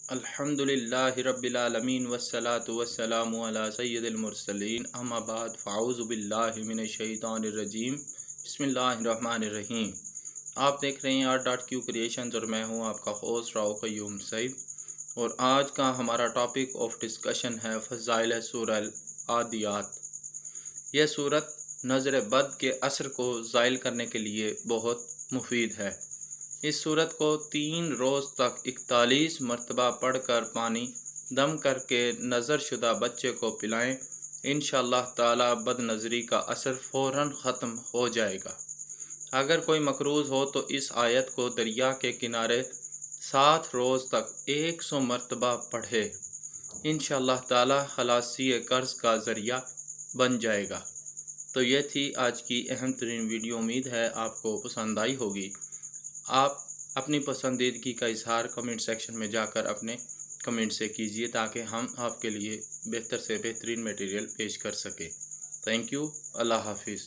الحمدللہ رب العالمین والصلاة والسلام علی سید المرسلین اما بعد فاعوذ باللہ من الشیطان الرجیم بسم اللہ الرحمن الرحیم۔ آپ دیکھ رہے ہیں R.Q کریشنز اور میں ہوں آپ کا ہوسٹ راؤ قیوم سعید، اور آج کا ہمارا ٹاپک آف ڈسکشن ہے فضائل سورہ العادیات۔ یہ صورت نظر بد کے اثر کو زائل کرنے کے لیے بہت مفید ہے۔ اس صورت کو 3 روز تک 41 مرتبہ پڑھ کر پانی دم کر کے نظر شدہ بچے کو پلائیں، انشاءاللہ تعالی بد نظری کا اثر فوراً ختم ہو جائے گا۔ اگر کوئی مقروض ہو تو اس آیت کو دریا کے کنارے 7 روز تک 100 مرتبہ پڑھے، انشاءاللہ تعالی خلاصی قرض کا ذریعہ بن جائے گا۔ تو یہ تھی آج کی اہم ترین ویڈیو، امید ہے آپ کو پسند آئی ہوگی۔ آپ اپنی پسندیدگی کا اظہار کمنٹ سیکشن میں جا کر اپنے کمنٹ سے کیجیے تاکہ ہم آپ کے لیے بہتر سے بہترین میٹیریل پیش کر سکیں۔ تھینک یو، اللہ حافظ۔